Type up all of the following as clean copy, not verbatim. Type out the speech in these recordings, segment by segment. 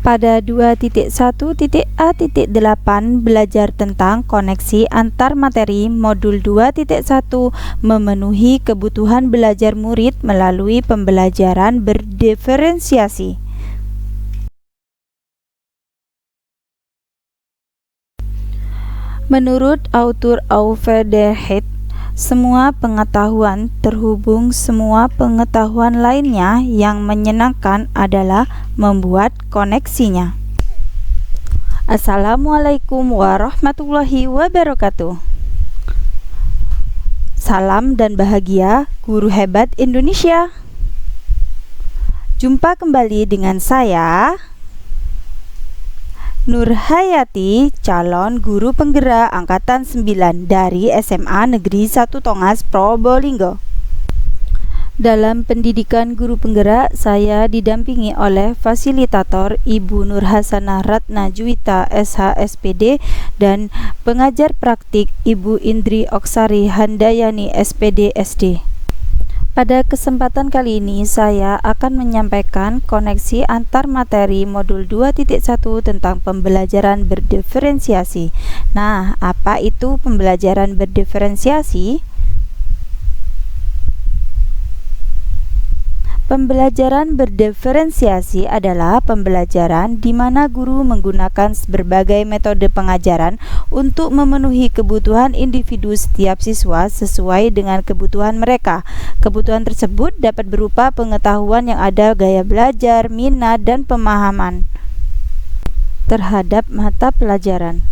Pada 2.1.a.8 belajar tentang koneksi antar materi, modul 2.1 memenuhi kebutuhan belajar murid melalui pembelajaran berdiferensiasi. Menurut author Overderhead, semua pengetahuan terhubung semua pengetahuan lainnya. Yang menyenangkan adalah membuat koneksinya. Assalamualaikum warahmatullahi wabarakatuh. Salam dan bahagia guru hebat Indonesia. Jumpa kembali dengan saya Nurhayati, calon guru penggerak angkatan 9 dari SMA Negeri 1 Tongas, Probolinggo. Dalam pendidikan guru penggerak, saya didampingi oleh fasilitator Ibu Nurhasanah Ratna Juwita SH/SPD dan pengajar praktik Ibu Indri Oksari Handayani SPD SD. Pada kesempatan kali ini saya akan menyampaikan koneksi antar materi modul 2.1 tentang pembelajaran berdiferensiasi. Nah, apa itu pembelajaran berdiferensiasi? Pembelajaran berdiferensiasi adalah pembelajaran di mana guru menggunakan berbagai metode pengajaran untuk memenuhi kebutuhan individu setiap siswa sesuai dengan kebutuhan mereka. Kebutuhan tersebut dapat berupa pengetahuan yang ada, gaya belajar, minat, dan pemahaman terhadap mata pelajaran.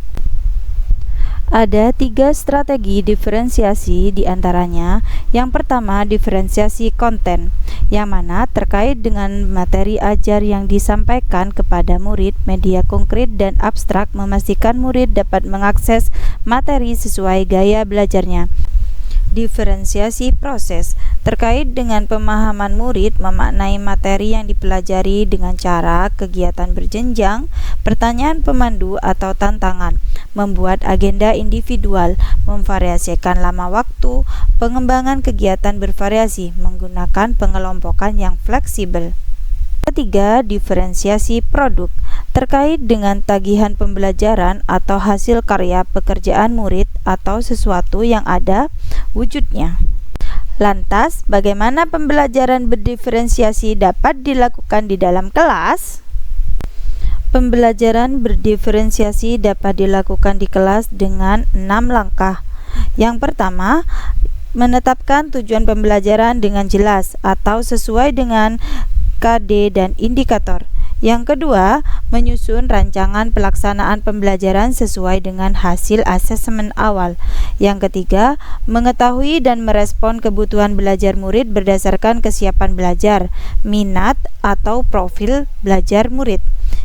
Ada 3 strategi diferensiasi diantaranya. Yang pertama, diferensiasi konten, yang mana terkait dengan materi ajar yang disampaikan kepada murid, media konkret dan abstrak, memastikan murid dapat mengakses materi sesuai gaya belajarnya. Diferensiasi proses, terkait dengan pemahaman murid, memaknai materi yang dipelajari dengan cara kegiatan berjenjang, pertanyaan pemandu atau tantangan, membuat agenda individual, memvariasikan lama waktu, pengembangan kegiatan bervariasi, menggunakan pengelompokan yang fleksibel. Ketiga, diferensiasi produk, terkait dengan tagihan pembelajaran atau hasil karya pekerjaan murid atau sesuatu yang ada wujudnya. Lantas, bagaimana pembelajaran berdiferensiasi dapat dilakukan di dalam kelas? Pembelajaran berdiferensiasi dapat dilakukan di kelas dengan 6 langkah. Yang pertama, menetapkan tujuan pembelajaran dengan jelas atau sesuai dengan KD dan indikator. Yang kedua, menyusun rancangan pelaksanaan pembelajaran sesuai dengan hasil asesmen awal. Yang ketiga, mengetahui dan merespon kebutuhan belajar murid berdasarkan kesiapan belajar, minat, atau profil belajar murid.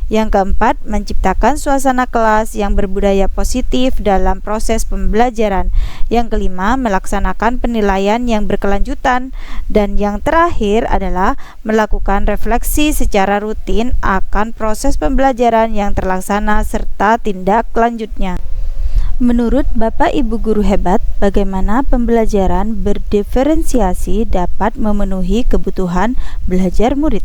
Yang keempat, menciptakan suasana kelas yang berbudaya positif dalam proses pembelajaran. Yang kelima, melaksanakan penilaian yang berkelanjutan. Dan yang terakhir adalah melakukan refleksi secara rutin akan proses pembelajaran yang terlaksana serta tindak lanjutnya. Menurut Bapak Ibu guru hebat, bagaimana pembelajaran berdiferensiasi dapat memenuhi kebutuhan belajar murid?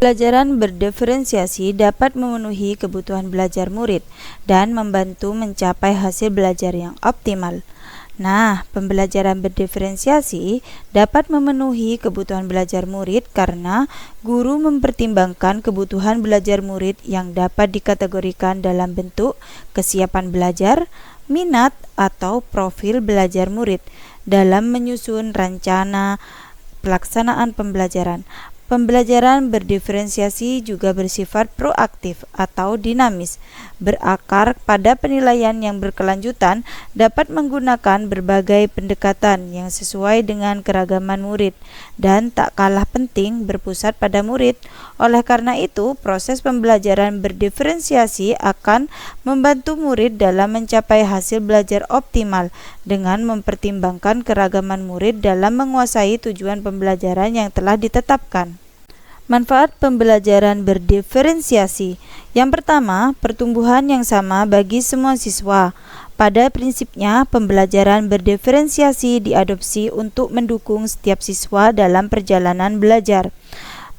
Pembelajaran berdiferensiasi dapat memenuhi kebutuhan belajar murid dan membantu mencapai hasil belajar yang optimal. Nah, pembelajaran berdiferensiasi dapat memenuhi kebutuhan belajar murid karena guru mempertimbangkan kebutuhan belajar murid yang dapat dikategorikan dalam bentuk kesiapan belajar, minat, atau profil belajar murid dalam menyusun rencana pelaksanaan pembelajaran. Pembelajaran berdiferensiasi juga bersifat proaktif atau dinamis, berakar pada penilaian yang berkelanjutan, dapat menggunakan berbagai pendekatan yang sesuai dengan keragaman murid, dan tak kalah penting berpusat pada murid. Oleh karena itu, proses pembelajaran berdiferensiasi akan membantu murid dalam mencapai hasil belajar optimal dengan mempertimbangkan keragaman murid dalam menguasai tujuan pembelajaran yang telah ditetapkan. Manfaat pembelajaran berdiferensiasi. Yang pertama, pertumbuhan yang sama bagi semua siswa. Pada prinsipnya, pembelajaran berdiferensiasi diadopsi untuk mendukung setiap siswa dalam perjalanan belajar.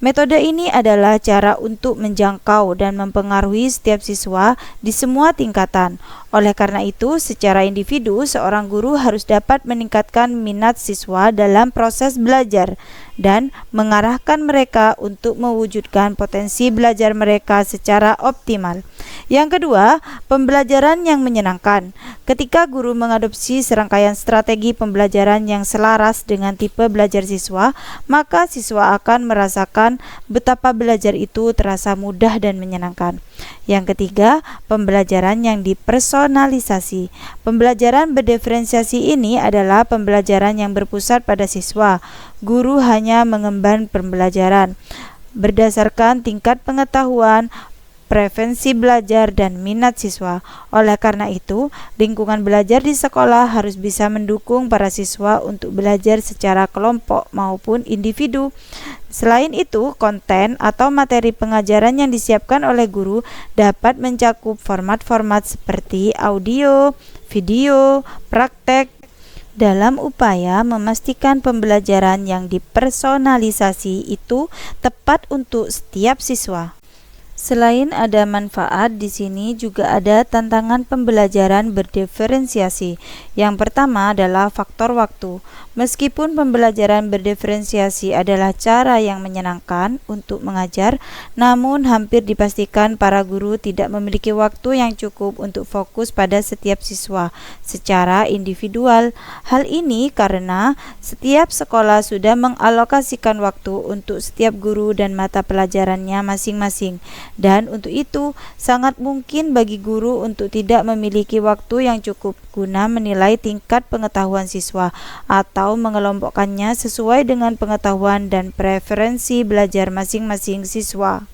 Metode ini adalah cara untuk menjangkau dan mempengaruhi setiap siswa di semua tingkatan. Oleh karena itu, secara individu, seorang guru harus dapat meningkatkan minat siswa dalam proses belajar dan mengarahkan mereka untuk mewujudkan potensi belajar mereka secara optimal. Yang kedua, pembelajaran yang menyenangkan. Ketika guru mengadopsi serangkaian strategi pembelajaran yang selaras dengan tipe belajar siswa, maka siswa akan merasakan betapa belajar itu terasa mudah dan menyenangkan. Yang ketiga, pembelajaran yang dipersonalisasi. Pembelajaran berdiferensiasi ini adalah pembelajaran yang berpusat pada siswa. Guru hanya mengemban pembelajaran berdasarkan tingkat pengetahuan, preferensi belajar, dan minat siswa. Oleh karena itu, lingkungan belajar di sekolah harus bisa mendukung para siswa untuk belajar secara kelompok maupun individu. Selain itu, konten atau materi pengajaran yang disiapkan oleh guru dapat mencakup format-format seperti audio, video, praktek, dalam upaya memastikan pembelajaran yang dipersonalisasi itu tepat untuk setiap siswa. Selain ada manfaat, di sini juga ada tantangan pembelajaran berdiferensiasi. Yang pertama adalah faktor waktu. Meskipun pembelajaran berdiferensiasi adalah cara yang menyenangkan untuk mengajar, namun hampir dipastikan para guru tidak memiliki waktu yang cukup untuk fokus pada setiap siswa secara individual. Hal ini karena setiap sekolah sudah mengalokasikan waktu untuk setiap guru dan mata pelajarannya masing-masing. Dan untuk itu, sangat mungkin bagi guru untuk tidak memiliki waktu yang cukup guna menilai tingkat pengetahuan siswa atau mengelompokkannya sesuai dengan pengetahuan dan preferensi belajar masing-masing siswa.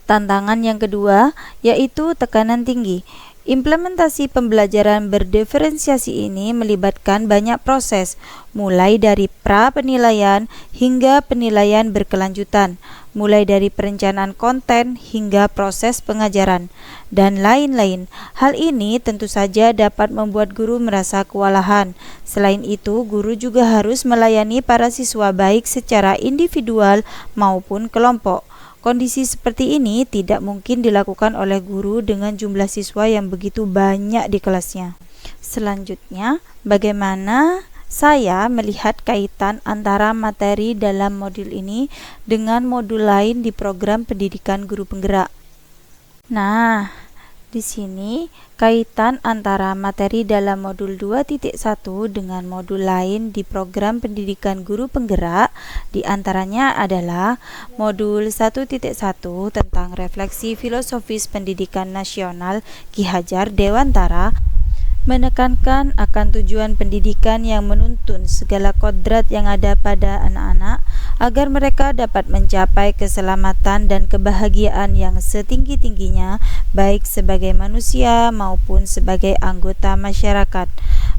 Tantangan yang kedua yaitu tekanan tinggi. Implementasi pembelajaran berdiferensiasi ini melibatkan banyak proses, mulai dari pra-penilaian hingga penilaian berkelanjutan, mulai dari perencanaan konten hingga proses pengajaran, dan lain-lain. Hal ini tentu saja dapat membuat guru merasa kewalahan. Selain itu, guru juga harus melayani para siswa baik secara individual maupun kelompok. Kondisi seperti ini tidak mungkin dilakukan oleh guru dengan jumlah siswa yang begitu banyak di kelasnya. Selanjutnya, bagaimana saya melihat kaitan antara materi dalam modul ini dengan modul lain di program pendidikan guru penggerak. Nah, di sini kaitan antara materi dalam modul 2.1 dengan modul lain di program pendidikan guru penggerak diantaranya adalah modul 1.1 tentang refleksi filosofis pendidikan nasional Ki Hajar Dewantara menekankan akan tujuan pendidikan yang menuntun segala kodrat yang ada pada anak-anak agar mereka dapat mencapai keselamatan dan kebahagiaan yang setinggi-tingginya baik sebagai manusia maupun sebagai anggota masyarakat.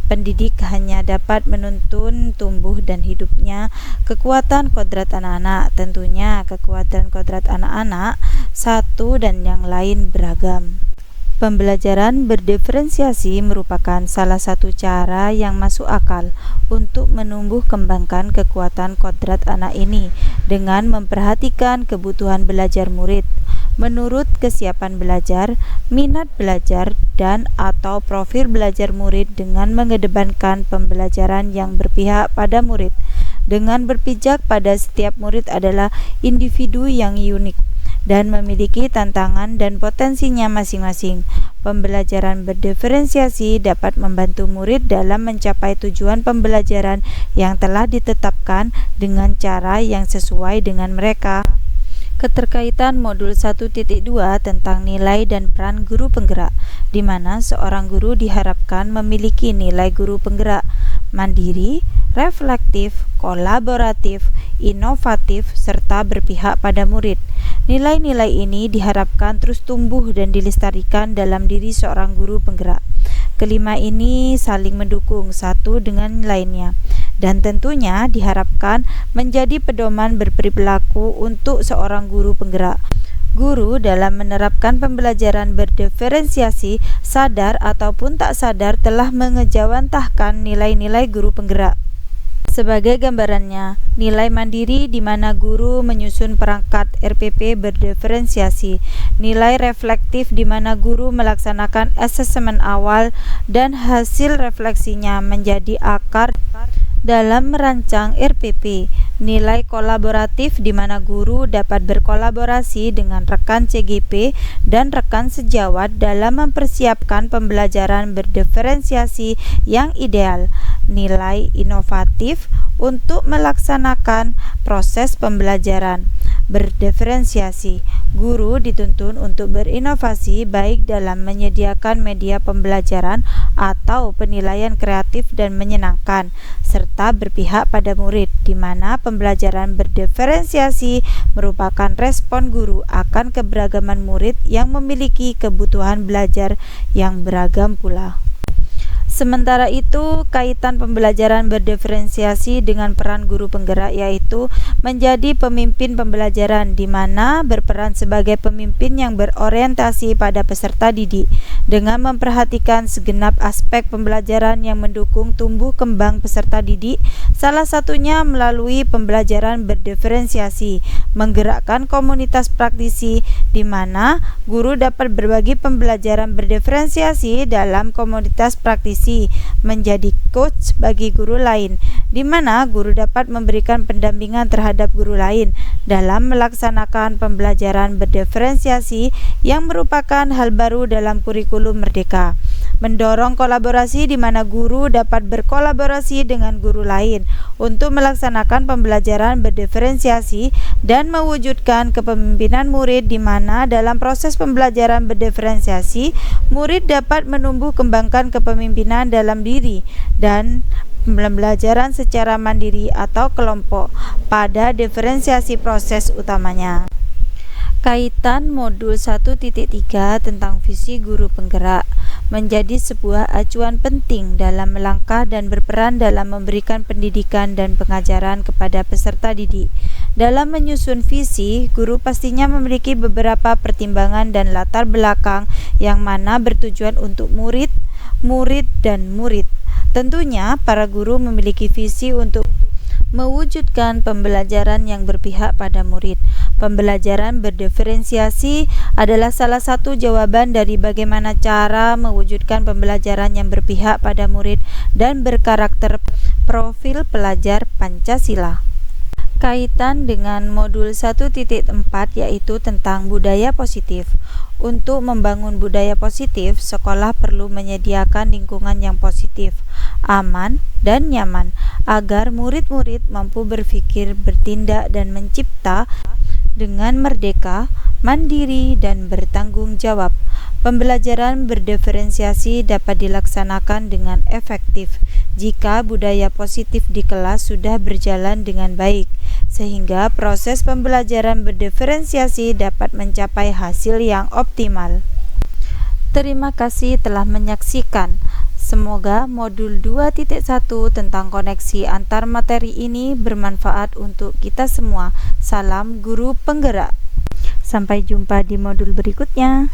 Pendidik hanya dapat menuntun tumbuh dan hidupnya kekuatan kodrat anak-anak. Tentunya kekuatan kodrat anak-anak satu dan yang lain beragam. Pembelajaran berdiferensiasi merupakan salah satu cara yang masuk akal untuk menumbuh kembangkan kekuatan kodrat anak ini dengan memperhatikan kebutuhan belajar murid menurut kesiapan belajar, minat belajar, dan atau profil belajar murid dengan mengedepankan pembelajaran yang berpihak pada murid. Dengan berpijak pada setiap murid adalah individu yang unik dan memiliki tantangan dan potensinya masing-masing. Pembelajaran berdiferensiasi dapat membantu murid dalam mencapai tujuan pembelajaran yang telah ditetapkan dengan cara yang sesuai dengan mereka. Keterkaitan modul 1.2 tentang nilai dan peran guru penggerak, di mana seorang guru diharapkan memiliki nilai guru penggerak mandiri, reflektif, kolaboratif, inovatif, serta berpihak pada murid. Nilai-nilai ini diharapkan terus tumbuh dan dilestarikan dalam diri seorang guru penggerak. Kelima ini saling mendukung satu dengan lainnya dan tentunya diharapkan menjadi pedoman berperilaku untuk seorang guru penggerak. Guru dalam menerapkan pembelajaran berdiferensiasi sadar ataupun tak sadar telah mengejawantahkan nilai-nilai guru penggerak. Sebagai gambarannya, nilai mandiri di mana guru menyusun perangkat RPP berdiferensiasi, nilai reflektif di mana guru melaksanakan asesmen awal dan hasil refleksinya menjadi akar dalam merancang RPP, nilai kolaboratif di mana guru dapat berkolaborasi dengan rekan CGP dan rekan sejawat dalam mempersiapkan pembelajaran berdiferensiasi yang ideal, nilai inovatif untuk melaksanakan proses pembelajaran berdiferensiasi. Guru dituntun untuk berinovasi baik dalam menyediakan media pembelajaran atau penilaian kreatif dan menyenangkan, serta berpihak pada murid, di mana pembelajaran berdiferensiasi merupakan respon guru akan keberagaman murid yang memiliki kebutuhan belajar yang beragam pula. Sementara itu, kaitan pembelajaran berdiferensiasi dengan peran guru penggerak yaitu menjadi pemimpin pembelajaran, di mana berperan sebagai pemimpin yang berorientasi pada peserta didik dengan memperhatikan segenap aspek pembelajaran yang mendukung tumbuh kembang peserta didik, salah satunya melalui pembelajaran berdiferensiasi, menggerakkan komunitas praktisi di mana guru dapat berbagi pembelajaran berdiferensiasi dalam komunitas praktisi, menjadi coach bagi guru lain, di mana guru dapat memberikan pendampingan terhadap guru lain dalam melaksanakan pembelajaran berdiferensiasi yang merupakan hal baru dalam kurikulum Merdeka. Mendorong kolaborasi di mana guru dapat berkolaborasi dengan guru lain untuk melaksanakan pembelajaran berdiferensiasi dan mewujudkan kepemimpinan murid, di mana dalam proses pembelajaran berdiferensiasi murid dapat menumbuh kembangkan kepemimpinan dalam diri dan pembelajaran secara mandiri atau kelompok pada diferensiasi proses utamanya. Kaitan modul 1.3 tentang visi guru penggerak menjadi sebuah acuan penting dalam melangkah dan berperan dalam memberikan pendidikan dan pengajaran kepada peserta didik. Dalam menyusun visi, guru pastinya memiliki beberapa pertimbangan dan latar belakang yang mana bertujuan untuk murid, dan murid. Tentunya, para guru memiliki visi untuk mewujudkan pembelajaran yang berpihak pada murid. Pembelajaran berdiferensiasi adalah salah satu jawaban dari bagaimana cara mewujudkan pembelajaran yang berpihak pada murid dan berkarakter profil pelajar Pancasila. Kaitan dengan modul 1.4 yaitu tentang budaya positif. Untuk membangun budaya positif, sekolah perlu menyediakan lingkungan yang positif, aman, dan nyaman agar murid-murid mampu berpikir, bertindak, dan mencipta dengan merdeka, mandiri, dan bertanggung jawab. Pembelajaran berdiferensiasi dapat dilaksanakan dengan efektif jika budaya positif di kelas sudah berjalan dengan baik, sehingga proses pembelajaran berdiferensiasi dapat mencapai hasil yang optimal. Terima kasih telah menyaksikan. Semoga modul 2.1 tentang koneksi antar materi ini bermanfaat untuk kita semua. Salam guru penggerak. Sampai jumpa di modul berikutnya.